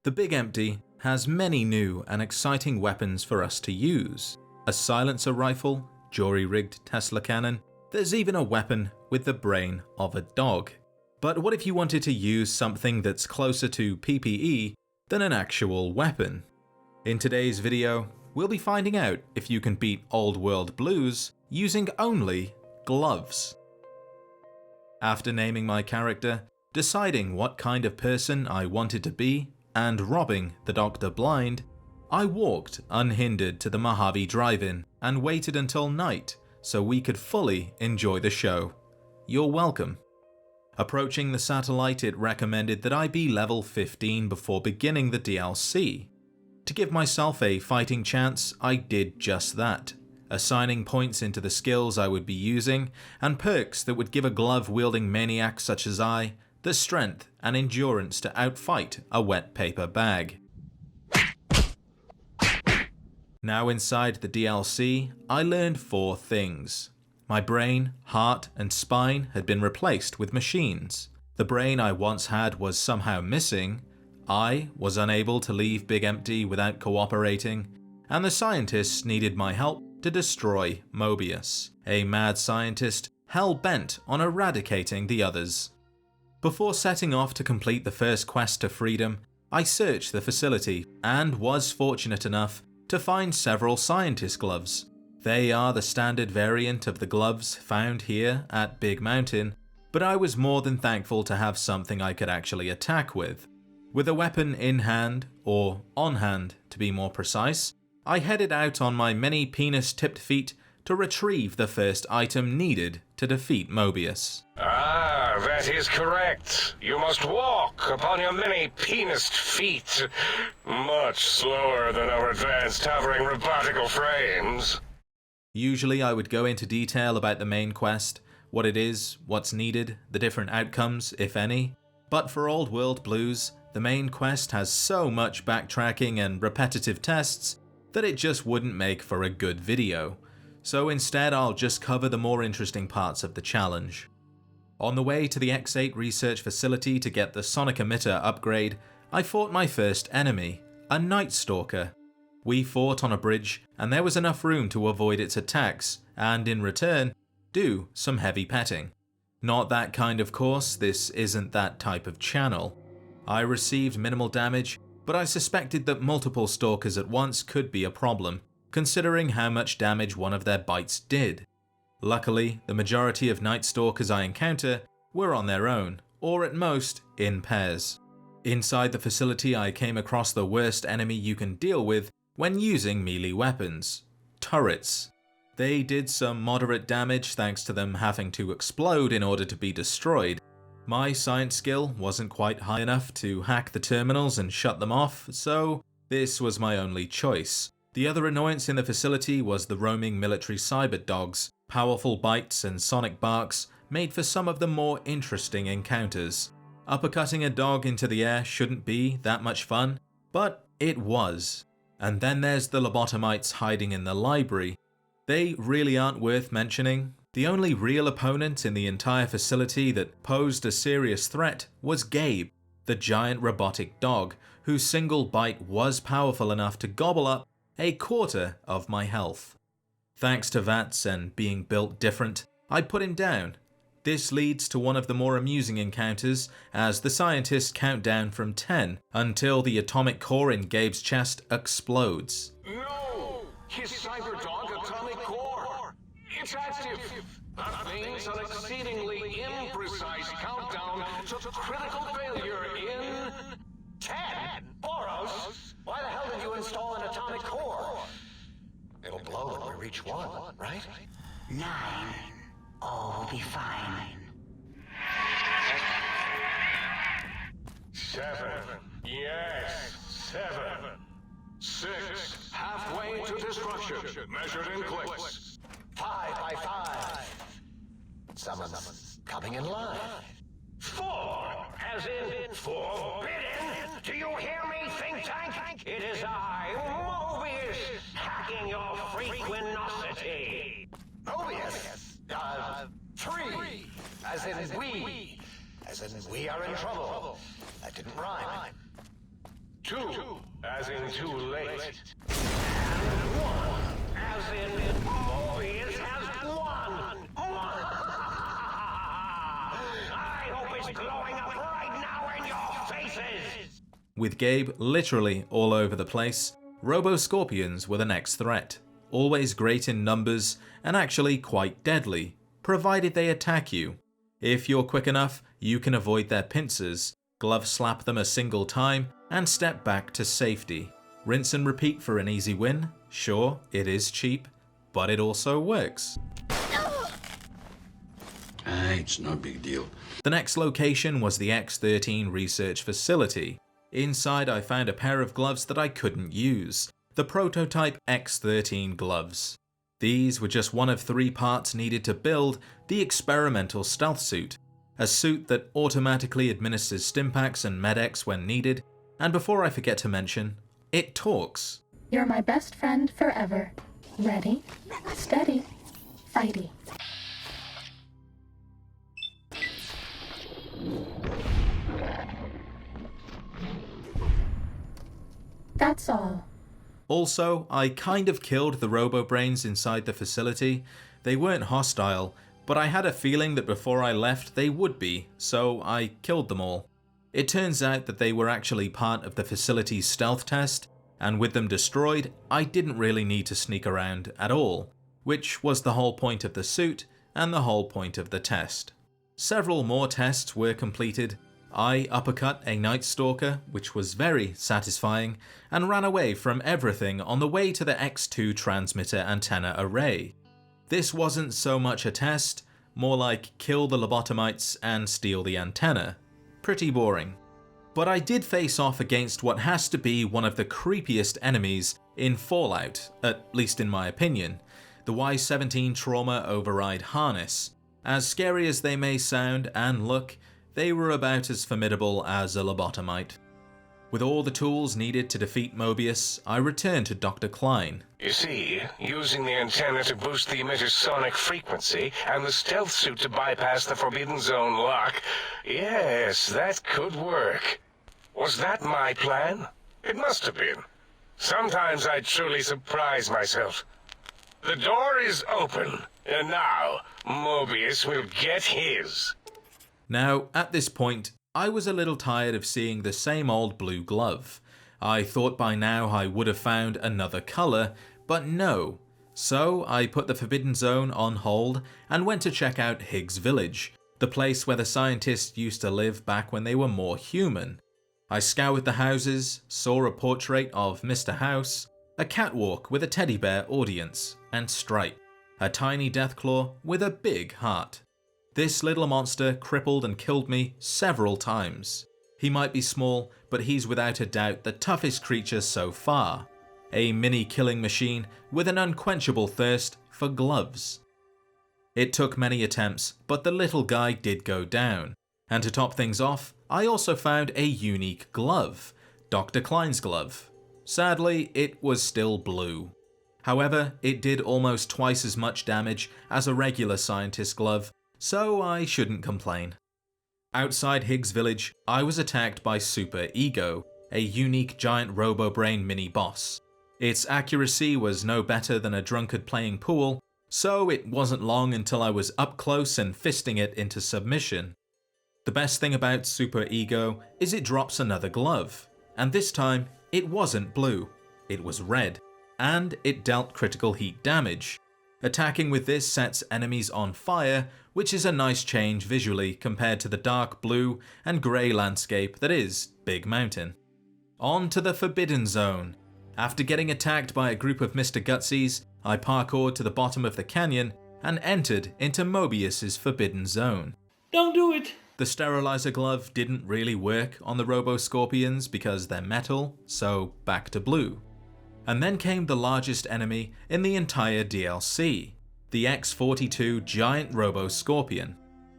The Big Empty has many new and exciting weapons for us to use. A silencer rifle, jury-rigged Tesla cannon, there's even a weapon with the brain of a dog. But what if you wanted to use something that's closer to PPE than an actual weapon? In today's video, we'll be finding out if you can beat Old World Blues using only gloves. After naming my character, deciding what kind of person I wanted to be, and robbing the doctor blind, I walked unhindered to the Mojave Drive-In and waited until night so we could fully enjoy the show. You're welcome. Approaching the satellite, it recommended that I be level 15 before beginning the DLC. To give myself a fighting chance, I did just that, assigning points into the skills I would be using and perks that would give a glove-wielding maniac such as I the strength and endurance to outfight a wet paper bag. Now inside the DLC, I learned 4 things. My brain, heart, and spine had been replaced with machines. The brain I once had was somehow missing. I was unable to leave Big Empty without cooperating, and the scientists needed my help to destroy Mobius, a mad scientist hell-bent on eradicating the others. Before setting off to complete the first quest to freedom, I searched the facility and was fortunate enough to find several scientist gloves. They are the standard variant of the gloves found here at Big Mountain, but I was more than thankful to have something I could actually attack with. With a weapon in hand, or on hand to be more precise, I headed out on my many penis-tipped feet to retrieve the first item needed to defeat Mobius. Ah, that is correct. You must walk upon your many penised feet, much slower than our advanced hovering robotical frames. Usually I would go into detail about the main quest, what it is, what's needed, the different outcomes, if any, but for Old World Blues, the main quest has so much backtracking and repetitive tests that it just wouldn't make for a good video. So instead I'll just cover the more interesting parts of the challenge. On the way to the X13 Research facility to get the sonic emitter upgrade, I fought my first enemy, a Night Stalker. We fought on a bridge and there was enough room to avoid its attacks and in return, do some heavy petting. Not that kind of course, this isn't that type of channel. I received minimal damage, but I suspected that multiple stalkers at once could be a problem, considering how much damage one of their bites did. Luckily, the majority of Night Stalkers I encounter were on their own, or at most, in pairs. Inside the facility I came across the worst enemy you can deal with when using melee weapons: turrets. They did some moderate damage thanks to them having to explode in order to be destroyed. My science skill wasn't quite high enough to hack the terminals and shut them off, so this was my only choice. The other annoyance in the facility was the roaming military cyber dogs. Powerful bites and sonic barks made for some of the more interesting encounters. Uppercutting a dog into the air shouldn't be that much fun, but it was. And then there's the lobotomites hiding in the library. They really aren't worth mentioning. The only real opponent in the entire facility that posed a serious threat was Gabe, the giant robotic dog, whose single bite was powerful enough to gobble up a quarter of my health. Thanks to VATS and being built different, I put him down. This leads to one of the more amusing encounters as the scientists count down from 10 until the atomic core in Gabe's chest explodes. No! His cyber dog atomic core! It's active! That means an exceedingly imprecise countdown to critical failure in 10. Boros, why the hell did you install an atomic core? It'll blow when we reach 1, right? 9. All will be fine. 7. Yes, 7. 6. Halfway to destruction, measured in clicks. 5 by 5. Someone's coming in line. 4, as in forbidden. Do you hear me, think tank? It is I, Mobius, hacking your freaquinosity. Mobius? 3, as in we. As in we are in trouble. That didn't rhyme. 2, as in too late. And 1, as in Mobius has won. I hope it's glowing up right now in your faces. With Gabe literally all over the place, Robo Scorpions were the next threat. Always great in numbers and actually quite deadly, provided they attack you. If you're quick enough, you can avoid their pincers, glove slap them a single time, and step back to safety. Rinse and repeat for an easy win. Sure, it is cheap, but it also works. It's no big deal. The next location was the X13 Research facility. Inside I found a pair of gloves that I couldn't use, the prototype X13 gloves. These were just one of 3 parts needed to build the experimental stealth suit, a suit that automatically administers stimpaks and medex when needed, and before I forget to mention, it talks. You're my best friend forever. Ready, steady, fighty. That's all. Also, I kind of killed the Robobrains inside the facility. They weren't hostile, but I had a feeling that before I left they would be, so I killed them all. It turns out that they were actually part of the facility's stealth test, and with them destroyed, I didn't really need to sneak around at all, which was the whole point of the suit and the whole point of the test. Several more tests were completed. I uppercut a Night Stalker, which was very satisfying, and ran away from everything on the way to the X2 transmitter antenna array. This wasn't so much a test, more like kill the lobotomites and steal the antenna. Pretty boring. But I did face off against what has to be one of the creepiest enemies in Fallout, at least in my opinion, the Y-17 Trauma Override Harness. As scary as they may sound and look, they were about as formidable as a lobotomite. With all the tools needed to defeat Mobius, I returned to Dr. Klein. You see, using the antenna to boost the emitter's sonic frequency and the stealth suit to bypass the Forbidden Zone lock, yes, that could work. Was that my plan? It must have been. Sometimes I truly surprise myself. The door is open, and now Mobius will get his. Now, at this point, I was a little tired of seeing the same old blue glove. I thought by now I would have found another colour, but no. So I put the Forbidden Zone on hold and went to check out Higgs Village, the place where the scientists used to live back when they were more human. I scoured the houses, saw a portrait of Mr. House, a catwalk with a teddy bear audience, and Stripe, a tiny Deathclaw with a big heart. This little monster crippled and killed me several times. He might be small, but he's without a doubt the toughest creature so far. A mini killing machine with an unquenchable thirst for gloves. It took many attempts, but the little guy did go down. And to top things off, I also found a unique glove, Dr. Klein's glove. Sadly, it was still blue. However, it did almost twice as much damage as a regular scientist glove, so I shouldn't complain. Outside Higgs Village, I was attacked by Super Ego, a unique giant Robobrain mini-boss. Its accuracy was no better than a drunkard playing pool, so it wasn't long until I was up close and fisting it into submission. The best thing about Super Ego is it drops another glove, and this time it wasn't blue, it was red, and it dealt critical heat damage. Attacking with this sets enemies on fire, which is a nice change visually compared to the dark blue and grey landscape that is Big Mountain. On to the Forbidden Zone. After getting attacked by a group of Mr. Gutsies, I parkoured to the bottom of the canyon and entered into Mobius's Forbidden Zone. Don't do it! The sterilizer glove didn't really work on the Robo Scorpions because they're metal, so back to blue. And then came the largest enemy in the entire DLC, the X42 giant Robo Scorpion.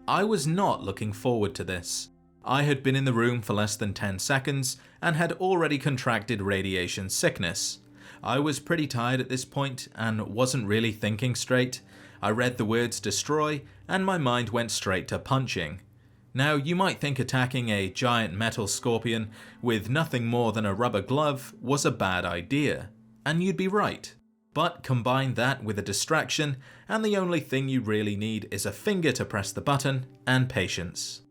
I was not looking forward to this. I had been in the room for less than 10 seconds and had already contracted radiation sickness. I was pretty tired at this point and wasn't really thinking straight. I read the words destroy and my mind went straight to punching. Now, you might think attacking a giant metal scorpion with nothing more than a rubber glove was a bad idea, and you'd be right. But combine that with a distraction, and the only thing you really need is a finger to press the button and patience.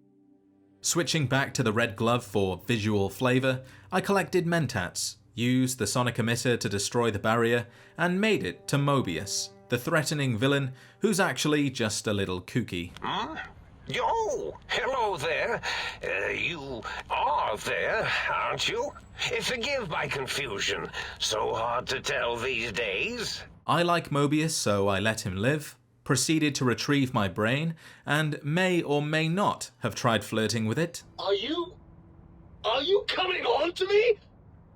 Switching back to the red glove for visual flavour, I collected Mentats, used the sonic emitter to destroy the barrier, and made it to Mobius, the threatening villain who's actually just a little kooky. Yo, hello there. You are there, aren't you? Forgive my confusion. So hard to tell these days. I like Mobius, so I let him live, proceeded to retrieve my brain, and may or may not have tried flirting with it. Are you coming on to me?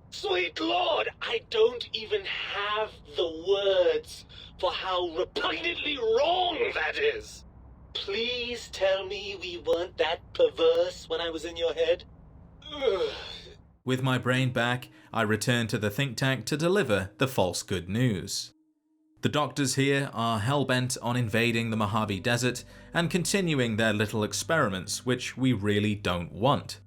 Sweet Lord, I don't even have the words for how repugnantly wrong that is. Please tell me we weren't that perverse when I was in your head. Ugh. With my brain back, I returned to the think tank to deliver the false good news. The doctors here are hellbent on invading the Mojave Desert and continuing their little experiments, which we really don't want.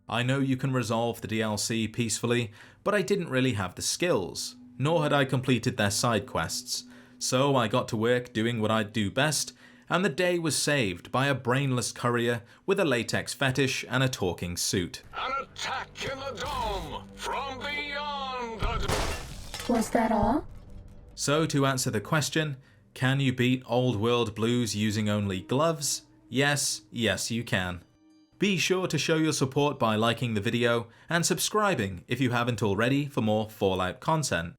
I know you can resolve the DLC peacefully, but I didn't really have the skills, nor had I completed their side quests, so I got to work doing what I do best, and the day was saved by a brainless courier with a latex fetish and a talking suit. An attack in the dome from beyond the... Was that all? So to answer the question, can you beat Old World Blues using only gloves? Yes, you can. Be sure to show your support by liking the video and subscribing if you haven't already for more Fallout content.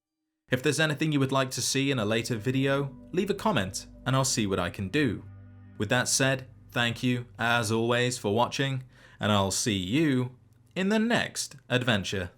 If there's anything you would like to see in a later video, leave a comment and I'll see what I can do. With that said, thank you as always for watching, and I'll see you in the next adventure.